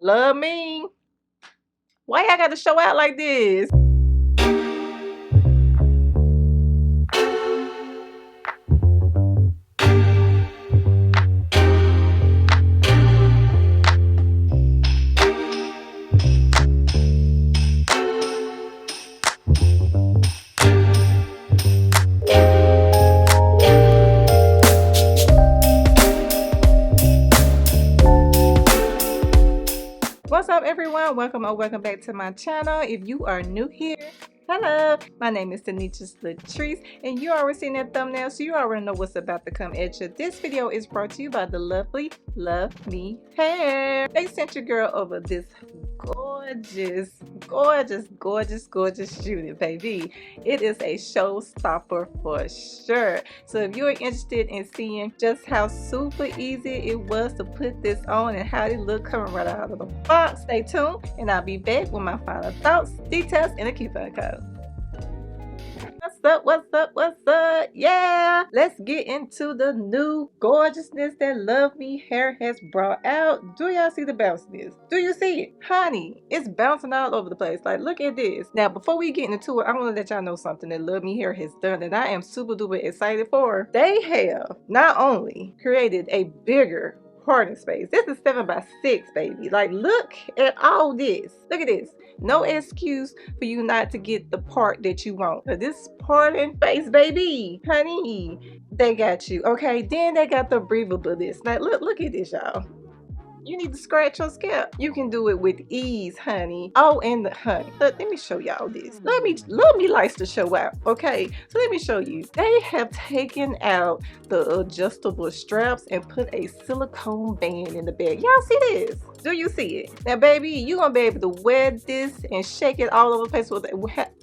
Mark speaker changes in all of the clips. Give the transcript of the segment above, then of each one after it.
Speaker 1: Love me. Why y'all got to show out like this? What's up, everyone? Welcome or welcome back to my channel. If you are new here, hello, my name is Tanisha Latrice, and you already seen that thumbnail, so you already know what's about to come at you. This video is brought to you by the lovely LUV hair. They sent your girl over this gorgeous unit, baby. It is a showstopper for sure. So if you're interested in seeing just how super easy it was to put this on and how it look coming right out of the box, stay tuned and I'll be back with my final thoughts, details, and a coupon code. What's up? Yeah, let's get into the new gorgeousness that LUV hair has brought out. Do y'all see the bounciness? Do you see it? Honey, it's bouncing all over the place. Like, look at this. Now, before we get into it, I want to let y'all know something that LUV hair has done that I am super duper excited for. They have not only created a bigger parting space. This is 7x6, baby. Like, look at all this. Look at this. No excuse for you not to get the part that you want. This parting space, baby, honey, they got you. Okay, then they got the breathable-ness. Now look at this, y'all. You need to scratch your scalp. You can do it with ease, honey. Oh, and the honey. Let me show y'all this. Let me likes to show out. Okay, so let me show you. They have taken out the adjustable straps and put a silicone band in the back. Y'all see this? Do you see it? Now, baby, you're gonna be able to wear this and shake it all over the place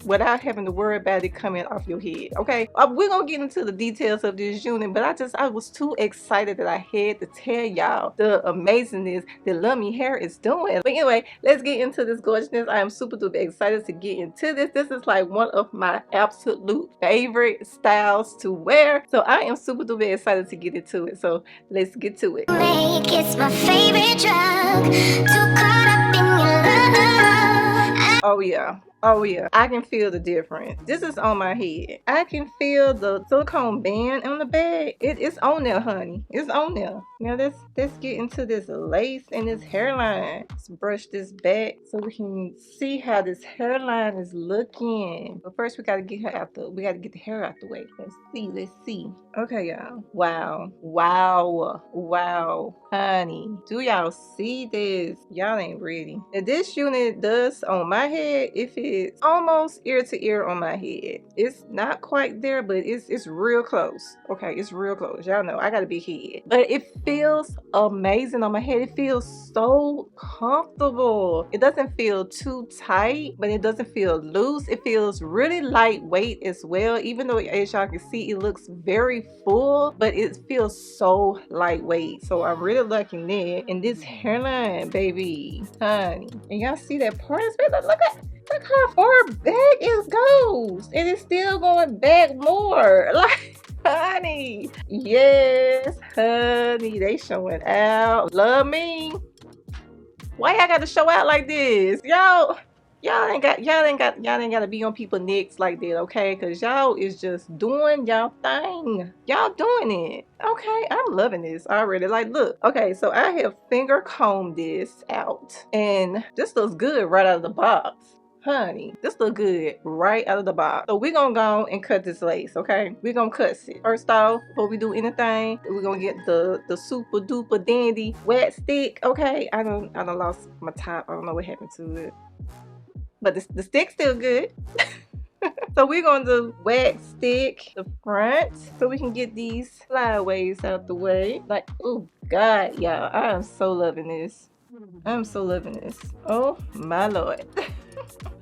Speaker 1: without having to worry about it coming off your head. Okay, we're gonna get into the details of this unit, but I was too excited that I had to tell y'all the amazingness that LUV hair is doing. But anyway, let's get into this gorgeousness. I am super duper excited to get into this. This is like one of my absolute favorite styles to wear, so I am super duper excited to get into it. So let's get to it.
Speaker 2: It's my favorite drug. Too caught up in your love.
Speaker 1: Oh yeah. Oh yeah, I can feel the difference. This is on my head. I can feel the silicone band on the bag. It's on there, honey. It's on there. Now let's get into this lace and this hairline. Let's brush this back so we can see how this hairline is looking. But first we gotta get her out the hair out the way. Let's see. Okay, y'all. Wow, honey. Do y'all see this? Y'all ain't ready. Now this unit does on my head, if it's almost ear to ear on my head. It's not quite there, but it's real close. Okay, it's real close. Y'all know I got a big head. But it feels amazing on my head. It feels so comfortable. It doesn't feel too tight, but it doesn't feel loose. It feels really lightweight as well, even though as y'all can see it looks very full, but it feels so lightweight. So I'm really liking that. And this hairline, baby, honey, and y'all see that part? Look how far back it goes, and it's still going back more. Like, honey, yes, honey, they showing out. Love me. Why y'all got to show out like this, y'all ain't got to be on people's necks like that, okay? Because y'all is just doing y'all thing. Y'all doing it. Okay, I'm loving this already. Like, look. Okay, so I have finger combed this out, and this looks good right out of the box. Honey, this look good right out of the box. So we're gonna go and cut this lace, okay? We're gonna cut it. First off, before we do anything, we're gonna get the super duper dandy wet stick, okay? I done lost my top. I don't know what happened to it, but the stick's still good. So we're gonna do wet stick the front so we can get these flyaways out the way. Like, oh God, y'all, I am so loving this. I'm so loving this. Oh my Lord.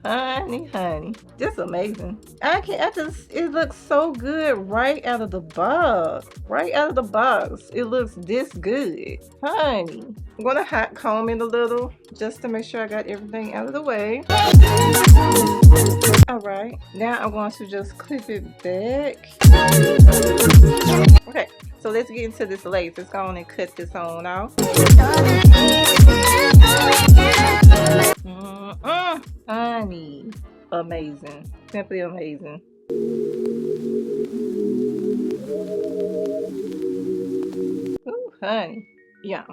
Speaker 1: honey, just amazing. It looks so good right out of the box. It looks this good, honey. I'm gonna hot comb it a little just to make sure I got everything out of the way. All right, now I'm going to just clip it back. Okay, So let's get into this lace. Let's go on and cut this on off. Honey, amazing, simply amazing. Ooh, honey, yeah.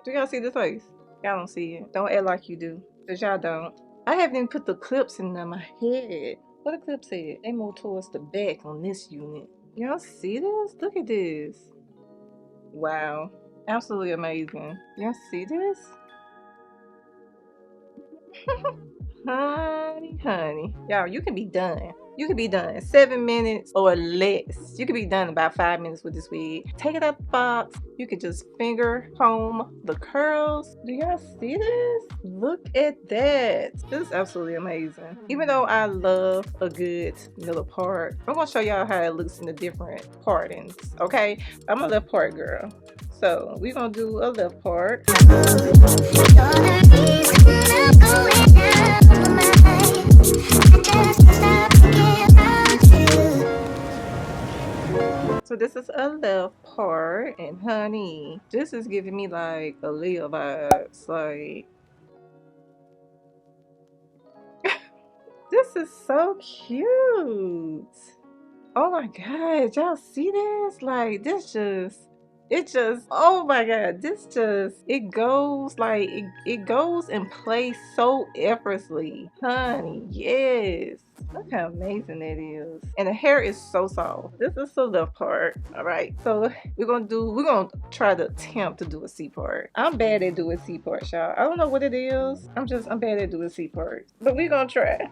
Speaker 1: Do y'all see this lace? Y'all don't see it. Don't act like you do, cause y'all don't. I haven't even put the clips in my head. What the clips said? They move towards the back on this unit. Y'all see this? Look at this. Wow, absolutely amazing. Y'all see this? Honey, y'all, you can be done. You can be done in 7 minutes or less. You can be done in about 5 minutes with this wig. Take it out the box. You can just finger comb the curls. Do y'all see this? Look at that. This is absolutely amazing. Even though I love a good middle part, I'm gonna show y'all how it looks in the different partings. Okay, I'm a left part girl, so we're gonna do a left part. So this is a left part, and honey, this is giving me like a Leo vibes. Like, this is so cute. Oh my god, y'all see this? Like, oh my god, it goes like, it goes in place so effortlessly. Honey, yes. Look how amazing that is. And the hair is so soft. This is the left part. All right, so we're gonna try to attempt to do a C part. I'm bad at doing C parts, y'all. I don't know what it is. I'm bad at doing C parts, but we're gonna try.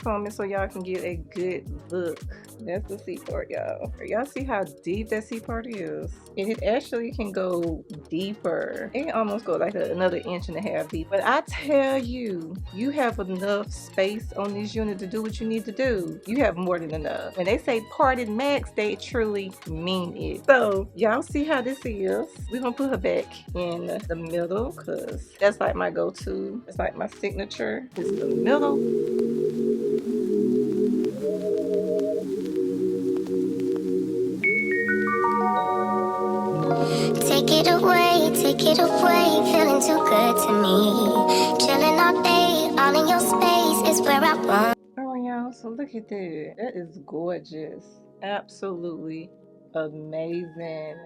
Speaker 1: Comment so y'all can get a good look. That's the C part, y'all. Y'all see how deep that C part is? And it actually can go deeper. It can almost go like another 1.5 inches deep. But I tell you, you have enough space on this unit to do what you need to do. You have more than enough. When they say PartingMax, they truly mean it. So y'all see how this is. We're gonna put her back in the middle, because that's like my go-to. It's like my signature. It's the middle.
Speaker 2: Take it away, feeling too good to me. Chilling all day, all in your space is where I want.
Speaker 1: Oh y'all, so look at that. That is gorgeous. Absolutely amazing.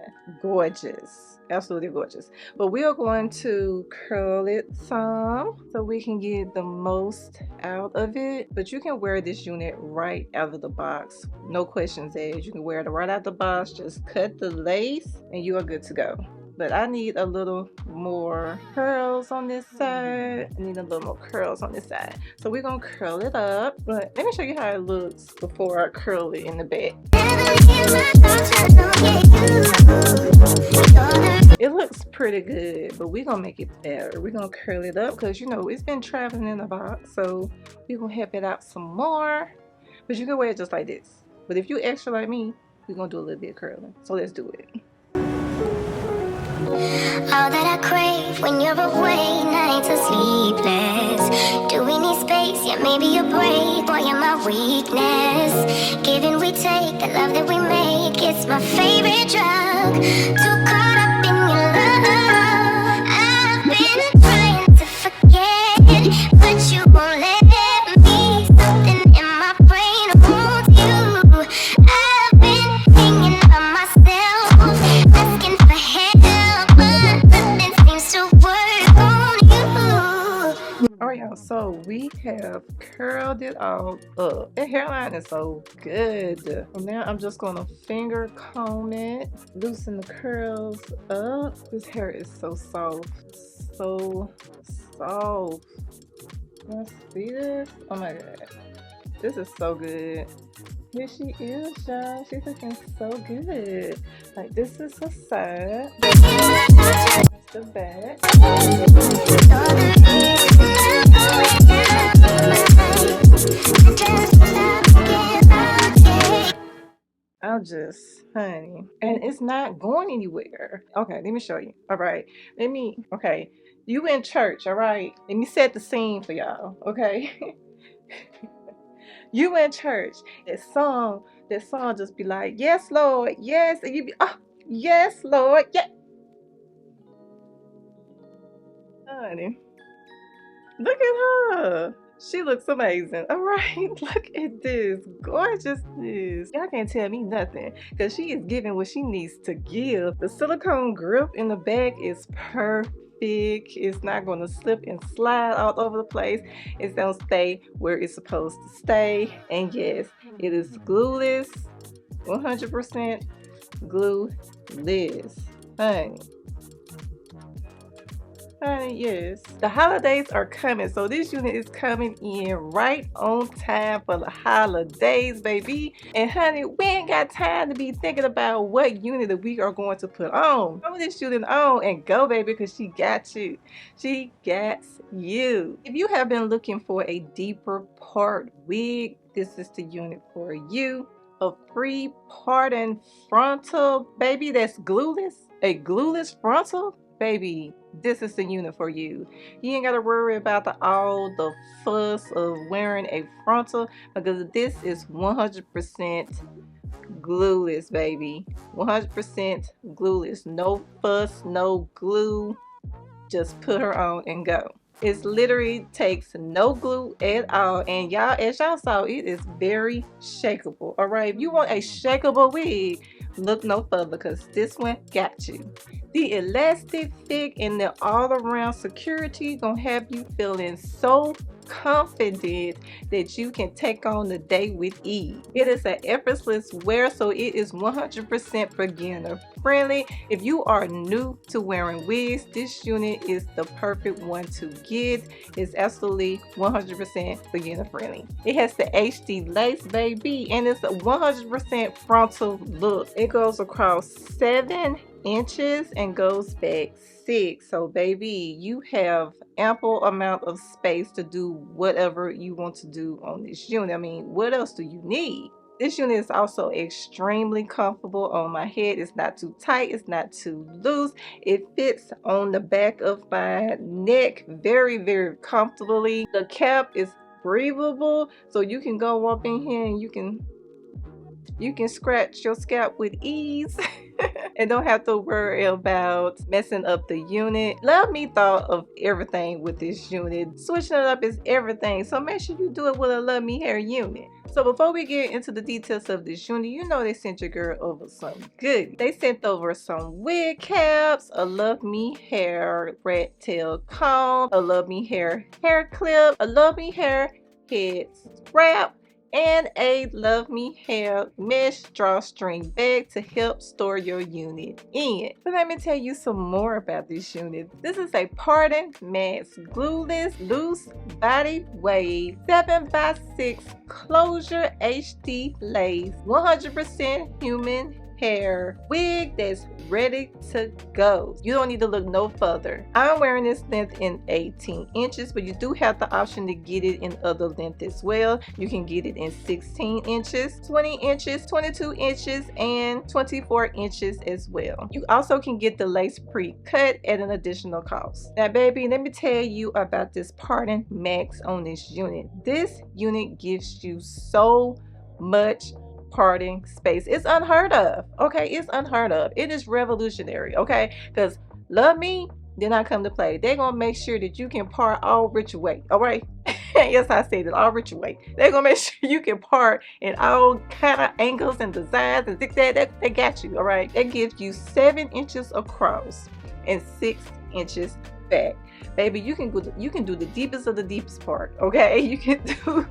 Speaker 1: Gorgeous. Absolutely gorgeous. But we are going to curl it some so we can get the most out of it. But you can wear this unit right out of the box. No questions asked. You can wear it right out the box. Just cut the lace and you are good to go. But I need a little more curls on this side. I need a little more curls on this side. So we're gonna curl it up. But let me show you how it looks before I curl it in the back. It looks pretty good, but we're gonna make it better. We're gonna curl it up because, you know, it's been traveling in the box. So we're gonna help it out some more. But you can wear it just like this. But if you extra like me, we're gonna do a little bit of curling. So let's do it.
Speaker 2: All that I crave when you're away, nights are sleepless. Do we need space? Yeah, maybe you're brave, boy, you're my weakness. Giving we take, the love that we make, it's my favorite drug. Too caught up in your love. I've been trying to forget, but you won't let me. Something in my brain wants you. I've been hanging by myself, asking for help.
Speaker 1: Alright y'all, so we have curled it all up. That hairline is so good. So now I'm just gonna finger comb it, loosen the curls up. This hair is so soft. So soft. Y'all see this? Oh my god. This is so good. Here she is, y'all. She's looking so good. Like, this is the side. That's the back. I'll just, honey. And it's not going anywhere. Okay, let me show you. All right. Okay. You in church, all right? Let me set the scene for y'all, okay? You in church. That song just be like, yes, Lord, yes, and you be, oh, yes, Lord, yeah. Honey, look at her. She looks amazing. All right, look at this gorgeousness. Y'all can't tell me nothing because she is giving what she needs to give. The silicone grip in the back is perfect. It's not going to slip and slide all over the place. It's going to stay where it's supposed to stay. And yes, it is glueless, 100% glueless. Honey, yes. The holidays are coming, so this unit is coming in right on time for the holidays, baby. And honey, we ain't got time to be thinking about what unit that we are going to put on. Throw this unit on and go, baby, because she got you. She got you. If you have been looking for a deeper part wig, this is the unit for you. A free parting frontal, baby, that's glueless. A glueless frontal, baby, this is the unit for you. You ain't got to worry about all the fuss of wearing a frontal because this is 100% glueless, baby. 100% glueless. No fuss, no glue. Just put her on and go. It literally takes no glue at all, and y'all, as y'all saw, it is very shakeable. All right, if you want a shakeable wig, look no further because this one got you. The elastic fit and the all-around security gonna have you feeling so confident that you can take on the day with ease. It is an effortless wear, so it is 100% beginner friendly. If you are new to wearing wigs, this unit is the perfect one to get. It's absolutely 100% beginner friendly. It has the HD lace, baby, and it's a 100% frontal look. It goes across 7 inches and goes back 6. So baby, you have ample amount of space to do whatever you want to do on this unit. I mean, what else do you need? This unit is also extremely comfortable on my head. It's not too tight, it's not too loose. It fits on the back of my neck very, very comfortably. The cap is breathable, so you can go up in here and you can scratch your scalp with ease. And don't have to worry about messing up the unit. LUVme thought of everything with this unit. Switching it up is everything, so make sure you do it with a LUVme hair unit. So before we get into the details of this unit, you know they sent your girl over some good. They sent over some wig caps, a LUVme hair rat tail comb, a LUVme hair clip, a LUVme hair head strap, and a LUVme hair mesh drawstring bag to help store your unit in. But let me tell you some more about this unit. This is a PartingMax Glueless Loose Body Wave 7x6 Closure HD Lace 100% human hair wig that's ready to go. You don't need to look no further. I'm wearing this length in 18 inches, but you do have the option to get it in other length as well. You can get it in 16 inches, 20 inches, 22 inches, and 24 inches as well. You also can get the lace pre-cut at an additional cost. Now baby, let me tell you about this PartingMax on this unit. This unit gives you so much parting space. It's unheard of. Okay, it's unheard of. It is revolutionary. Okay, because LUVme did not come to play. They're gonna make sure that you can part all which way. All right. Yes, I said it, all which way. They're gonna make sure you can part in all kind of angles and designs and things that they got you. All right, that gives you 7 inches across and 6 inches back. Baby, you can do the deepest of the deepest part. Okay, you can do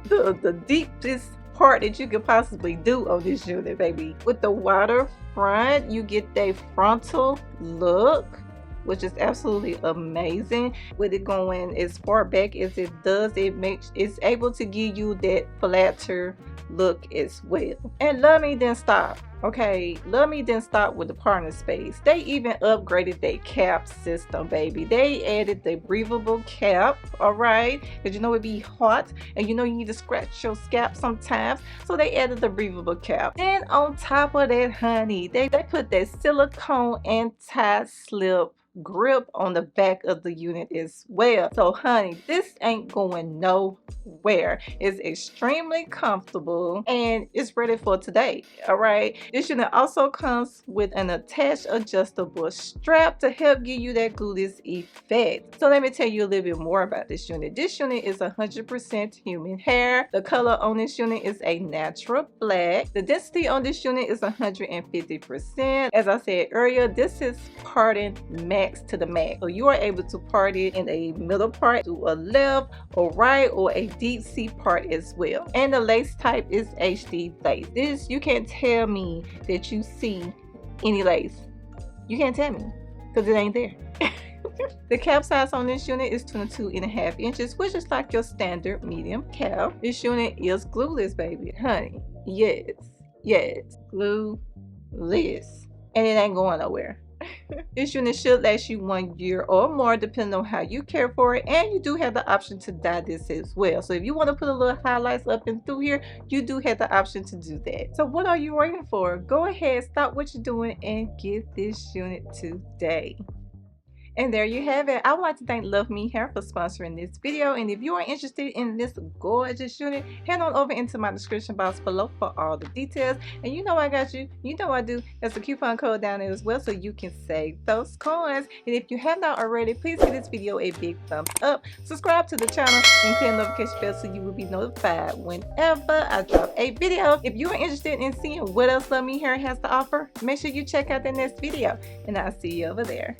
Speaker 1: the deepest part that you could possibly do on this unit, baby. With the wider front, you get the frontal look, which is absolutely amazing. With it going as far back as it does, it's able to give you that flatter look as well. And LUVme didn't stop. Okay, luvme didn't stop with the partner space. They even upgraded their cap system, baby. They added the breathable cap, all right? Because you know it be hot and you know you need to scratch your scalp sometimes. So they added the breathable cap. Then on top of that, honey, they put that silicone anti-slip grip on the back of the unit as well. So honey, this ain't going nowhere. It's extremely comfortable and it's ready for today. All right, this unit also comes with an attached adjustable strap to help give you that glueless effect. So let me tell you a little bit more about this unit. This unit is 100% human hair. The color on this unit is a natural black. The density on this unit is 150%. As I said earlier, this is PartingMax to the max. So you are able to part it in a middle part, to a left or right, or a deep C part as well. And the lace type is HD lace. This, you can't tell me that you see any lace. You can't tell me because it ain't there. The cap size on this unit is 22.5 inches, which is like your standard medium cap. This unit is glueless, baby. Honey, yes, glueless. And it ain't going nowhere. This unit should last you 1 year or more depending on how you care for it, and you do have the option to dye this as well. So if you want to put a little highlights up and through here, you do have the option to do that. So what are you waiting for? Go ahead, stop what you're doing and get this unit today. And there you have it. I would like to thank luvme Hair for sponsoring this video. And if you are interested in this gorgeous unit, head on over into my description box below for all the details. And you know I got you. You know I do. There's a coupon code down there as well so you can save those coins. And if you have not already, please give this video a big thumbs up. Subscribe to the channel and click the notification bell so you will be notified whenever I drop a video. If you are interested in seeing what else luvme Hair has to offer, make sure you check out the next video. And I'll see you over there.